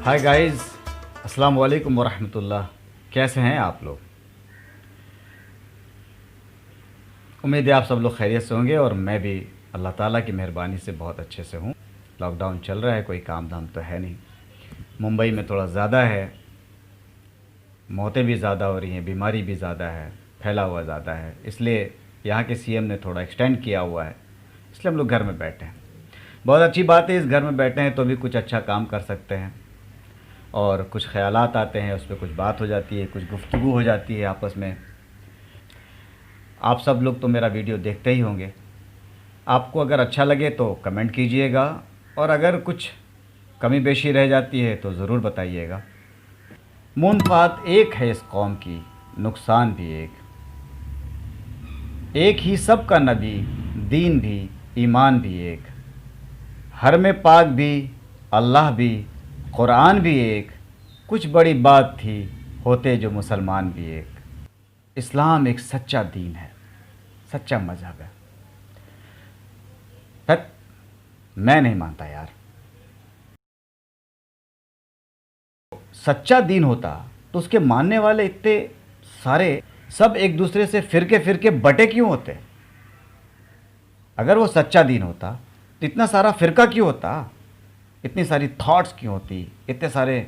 Hi guys, अस्सलाम वालेकुम वरहमतुल्लाह। कैसे हैं आप लोग? उम्मीद है आप सब लोग खैरियत से होंगे और मैं भी अल्लाह ताला की मेहरबानी से बहुत अच्छे से हूँ। लॉकडाउन चल रहा है, कोई काम धाम तो है नहीं। मुंबई में थोड़ा ज़्यादा है, मौतें भी ज़्यादा हो रही हैं, बीमारी भी ज़्यादा है, फैला हुआ ज़्यादा है, इसलिए यहाँ के सीएम ने थोड़ा एक्सटेंड किया हुआ है, इसलिए हम लोग घर में बैठे हैं। बहुत अच्छी बात है, इस घर में बैठे हैं तो भी कुछ अच्छा काम कर सकते हैं और कुछ ख़यालात आते हैं, उस पर कुछ बात हो जाती है, कुछ गुफ्तगू हो जाती है आपस में। आप सब लोग तो मेरा वीडियो देखते ही होंगे। आपको अगर अच्छा लगे तो कमेंट कीजिएगा और अगर कुछ कमी बेशी रह जाती है तो ज़रूर बताइएगा। मुनफात एक है इस कौम की, नुकसान भी एक ही सब का नबी, दीन भी ईमान भी एक, हर में पाक भी अल्लाह भी कुरान भी एक, कुछ बड़ी बात थी होते जो मुसलमान भी एक। इस्लाम एक सच्चा दीन है, सच्चा मज़हब है। बट मैं नहीं मानता यार, सच्चा दीन होता तो उसके मानने वाले इतने सारे सब एक दूसरे से फिरके फिरके बटे क्यों होते? अगर वो सच्चा दीन होता तो इतना सारा फिरका क्यों होता, इतनी सारी थॉट्स क्यों होती, इतने सारे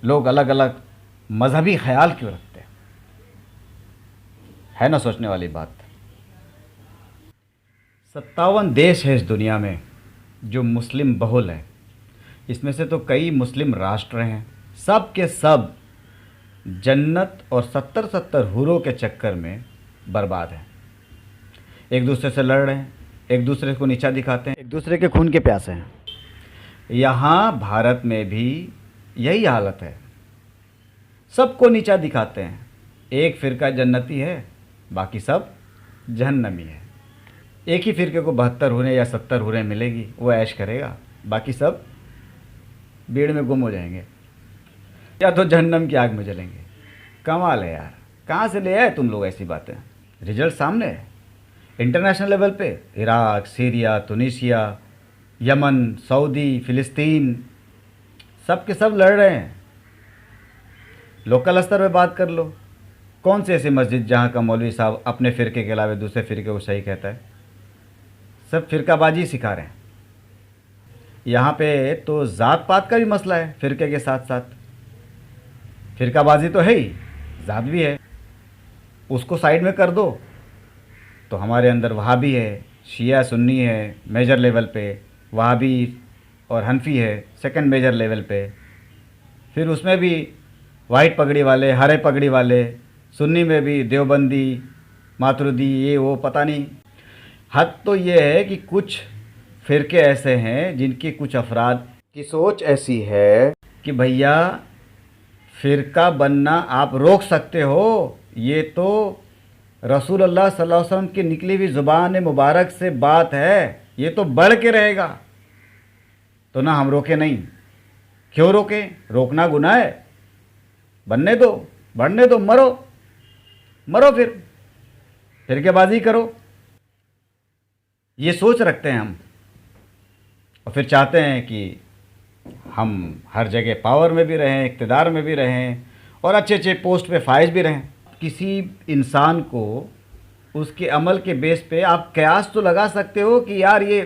लोग अलग अलग मजहबी ख्याल क्यों रखते? है ना सोचने वाली बात। 57 देश है इस दुनिया में जो मुस्लिम बहुल हैं। इसमें से तो कई मुस्लिम राष्ट्र हैं, सब के सब जन्नत और 70-70 हूरों के चक्कर में बर्बाद हैं। एक दूसरे से लड़ रहे हैं, एक दूसरे को नीचा दिखाते हैं, एक दूसरे के खून के प्यासे हैं। यहाँ भारत में भी यही हालत है, सबको नीचा दिखाते हैं। एक फ़िरका जन्नती है, बाकी सब जहन्नमी है। एक ही फ़िरके को 72 हूरें या 70 हूरें मिलेगी, वो ऐश करेगा, बाकी सब भीड़ में गुम हो जाएंगे या तो जहन्नम की आग में जलेंगे। कमाल है यार, कहाँ से ले आए तुम लोग ऐसी बातें? रिजल्ट सामने है, इंटरनेशनल लेवल पे इराक, सीरिया, तुनीसिया, यमन, सऊदी, फ़िलिस्तीन, सब के सब लड़ रहे हैं। लोकल स्तर पे बात कर लो, कौन सी ऐसी मस्जिद जहाँ का मौलवी साहब अपने फ़िरके के अलावा दूसरे फ़िरके को सही कहता है? सब फ़िरकाबाजी सिखा रहे हैं। यहाँ पे तो ज़ात पात का भी मसला है, फ़िरके के साथ साथ फ़िरकाबाजी तो है ही, ज़ात भी है। उसको साइड में कर दो तो हमारे अंदर वहाबी है, शिया सुन्नी है मेजर लेवल पे, वहाबी और हनफी है सेकंड मेजर लेवल पे, फिर उसमें भी वाइट पगड़ी वाले, हरे पगड़ी वाले, सुन्नी में भी देवबंदी, मातुरिदी, ये वो पता नहीं। हद तो ये है कि कुछ फ़िरके ऐसे हैं जिनकी कुछ अफराद की सोच ऐसी है कि भैया फ़िरका बनना आप रोक सकते हो, ये तो रसूल अल्लाह सल्लल्लाहु अलैहि वसल्लम की निकली हुई ज़ुबान मुबारक से बात है, ये तो बढ़ के रहेगा, तो ना हम रोके नहीं। क्यों रोकें? रोकना गुनाह है। बनने दो, बढ़ने दो, मरो मरो, फिर फ़िरकेबाजी करो। ये सोच रखते हैं हम और फिर चाहते हैं कि हम हर जगह पावर में भी रहें, इक़्तिदार में भी रहें और अच्छे अच्छे पोस्ट पे फाइज भी रहें। किसी इंसान को उसके अमल के बेस पे आप कयास तो लगा सकते हो कि यार ये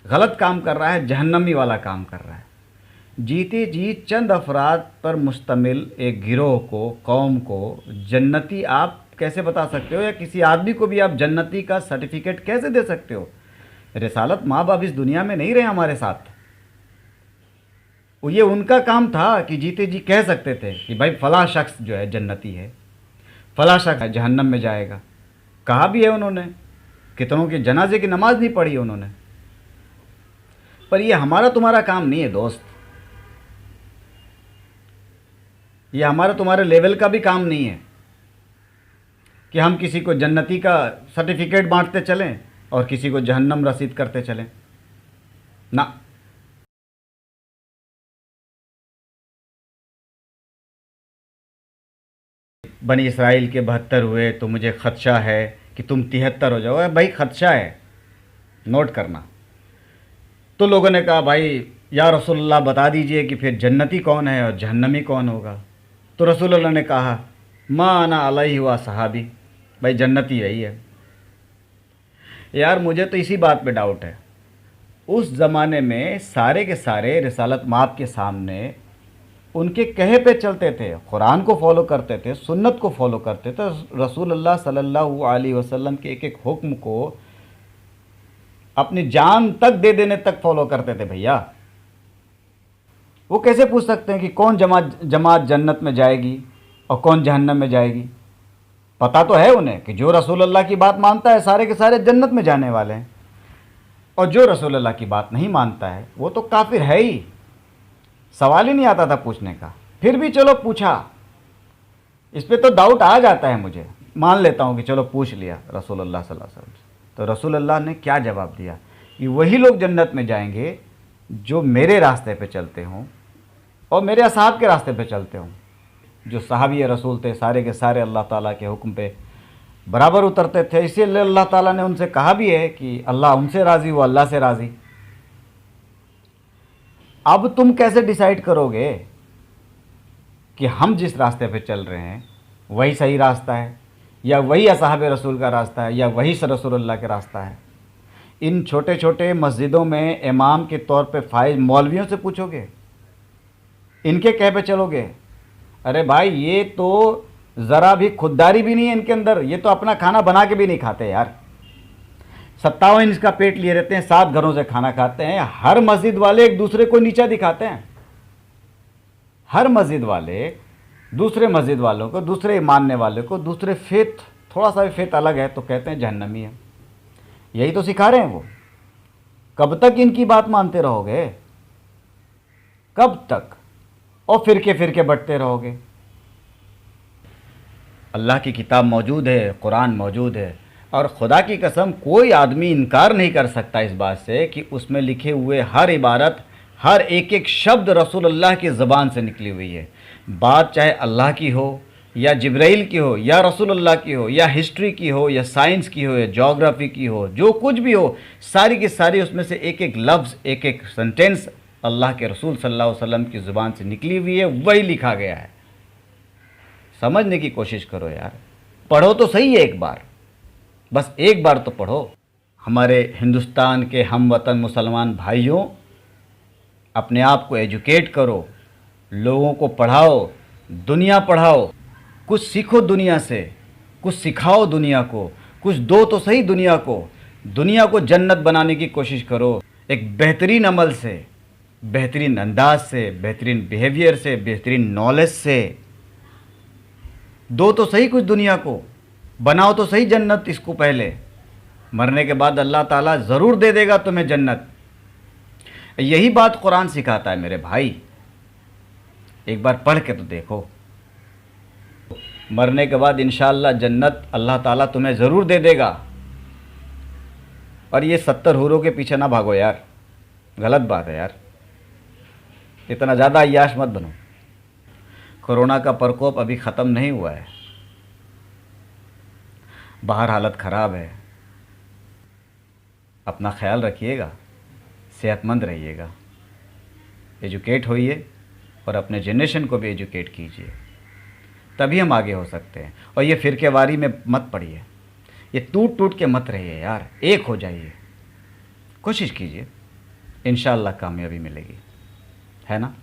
गलत काम कर रहा है, जहन्नमी वाला काम कर रहा है। जीते जी चंद अफराद पर मुश्तमिल एक गिरोह को, कौम को जन्नती आप कैसे बता सकते हो? या किसी आदमी को भी आप जन्नती का सर्टिफिकेट कैसे दे सकते हो? रिसालत माँ बाप इस दुनिया में नहीं रहे हमारे साथ। ये उनका काम था कि जीते जी कह सकते थे कि भाई फ़लाँ शख्स जो है जन्नती है, फ़लाँ शख्स जहन्नम में जाएगा। कहा भी है उन्होंने, कितनों के जनाजे की नमाज नहीं पढ़ी उन्होंने। पर ये हमारा तुम्हारा काम नहीं है दोस्त, ये हमारा तुम्हारे लेवल का भी काम नहीं है कि हम किसी को जन्नती का सर्टिफिकेट बांटते चलें और किसी को जहन्नम रसीद करते चलें ना। बनी इसराइल के 72 हुए तो मुझे ख़दशा है कि तुम 73 हो जाओ। भाई ख़दशा है, नोट करना। तो लोगों ने कहा भाई या रसूलुल्लाह बता दीजिए कि फिर जन्नती कौन है और जहन्नमी कौन होगा। तो रसूलुल्लाह ने कहा, मा अना अलैहि हुआ सहाबी, भाई जन्नती यही है। यार मुझे तो इसी बात पे डाउट है, उस ज़माने में सारे के सारे रिसालत माप के सामने उनके कहे पे चलते थे, कुरान को फॉलो करते थे, सुन्नत को फॉलो करते थे, रसूलुल्लाह सल्लल्लाहु अलैहि वसल्लम के एक एक हुक्म को अपनी जान तक दे देने तक फॉलो करते थे भैया। वो कैसे पूछ सकते हैं कि कौन जमात जन्नत में जाएगी और कौन जहन्नम में जाएगी? पता तो है उन्हें कि जो रसूलुल्लाह की बात मानता है सारे के सारे जन्नत में जाने वाले हैं, और जो रसूलुल्लाह की बात नहीं मानता है वो तो काफिर है ही। सवाल ही नहीं आता था पूछने का, फिर भी चलो पूछा। इस पे तो डाउट आ जाता है मुझे, मान लेता हूँ कि चलो पूछ लिया रसूलुल्लाह सल्लल्लाहु अलैहि वसल्लम। तो रसूलुल्लाह ने क्या जवाब दिया कि वही लोग जन्नत में जाएंगे जो मेरे रास्ते पे चलते हों और मेरे असहाब के रास्ते पे चलते हों। जो सहाबी रसूल थे सारे के सारे अल्लाह ताला के हुक्म पे बराबर उतरते थे, इसीलिए अल्लाह ताला ने उनसे कहा भी है कि अल्लाह उनसे राज़ी, वो अल्लाह से राज़ी। अब तुम कैसे डिसाइड करोगे कि हम जिस रास्ते पे चल रहे हैं वही सही रास्ता है, या वही असहाब रसूल का रास्ता है, या वही रसूलुल्लाह का रास्ता है? इन छोटे छोटे मस्जिदों में इमाम के तौर पे फाइज मौलवियों से पूछोगे, इनके कह पे चलोगे? अरे भाई ये तो ज़रा भी खुददारी भी नहीं है इनके अंदर, ये तो अपना खाना बना के भी नहीं खाते यार। 57 इंच का पेट लिए रहते हैं, 7 घरों से खाना खाते हैं। हर मस्जिद वाले एक दूसरे को नीचा दिखाते हैं, हर मस्जिद वाले दूसरे मस्जिद वालों को, दूसरे मानने वाले को, दूसरे फेथ, थोड़ा सा भी फेथ अलग है तो कहते हैं जहन्नमी है। यही तो सिखा रहे हैं वो। कब तक इनकी बात मानते रहोगे? कब तक? और फिरके फिरके बंटते रहोगे। अल्लाह की किताब मौजूद है, कुरान मौजूद है, और खुदा की कसम कोई आदमी इनकार नहीं कर सकता इस बात से कि उसमें लिखे हुए हर इबारत, हर एक एक शब्द रसूलुल्लाह की ज़बान से निकली हुई है। बात चाहे अल्लाह की हो या जिब्राइल की हो या रसूलुल्लाह की हो या हिस्ट्री की हो या साइंस की हो या ज्योग्राफी की हो, जो कुछ भी हो, सारी की सारी उसमें से एक एक लफ्ज़, एक एक सेंटेंस अल्लाह के रसूल सल्लल्लाहु अलैहि वसल्लम की ज़ुबान से निकली हुई है, वही लिखा गया है। समझने की कोशिश करो यार, पढ़ो तो सही है एक बार, बस एक बार तो पढ़ो। हमारे हिंदुस्तान के हम वतन मुसलमान भाइयों, अपने आप को एजुकेट करो, लोगों को पढ़ाओ, दुनिया पढ़ाओ, कुछ सीखो दुनिया से, कुछ सिखाओ दुनिया को, कुछ दो तो सही दुनिया को। दुनिया को जन्नत बनाने की कोशिश करो, एक बेहतरीन अमल से, बेहतरीन अंदाज से, बेहतरीन बिहेवियर से, बेहतरीन नॉलेज से। दो तो सही कुछ दुनिया को, बनाओ तो सही जन्नत इसको। पहले मरने के बाद अल्लाह ताला ज़रूर दे देगा तुम्हें जन्नत। यही बात कुरान सिखाता है मेरे भाई, एक बार पढ़ के तो देखो। मरने के बाद इंशाअल्लाह जन्नत अल्लाह ताला तुम्हें ज़रूर दे देगा। और ये 70 हूरों के पीछे ना भागो यार, गलत बात है यार, इतना ज़्यादा अय्याश मत बनो। कोरोना का प्रकोप अभी ख़त्म नहीं हुआ है, बाहर हालत ख़राब है। अपना ख्याल रखिएगा, सेहतमंद रहिएगा, एजुकेट होइए और अपने जनरेशन को भी एजुकेट कीजिए, तभी हम आगे हो सकते हैं। और ये फिरकेवारी में मत पड़िए, ये टूट टूट के मत रहिए यार, एक हो जाइए, कोशिश कीजिए, इंशाअल्लाह कामयाबी मिलेगी, है ना।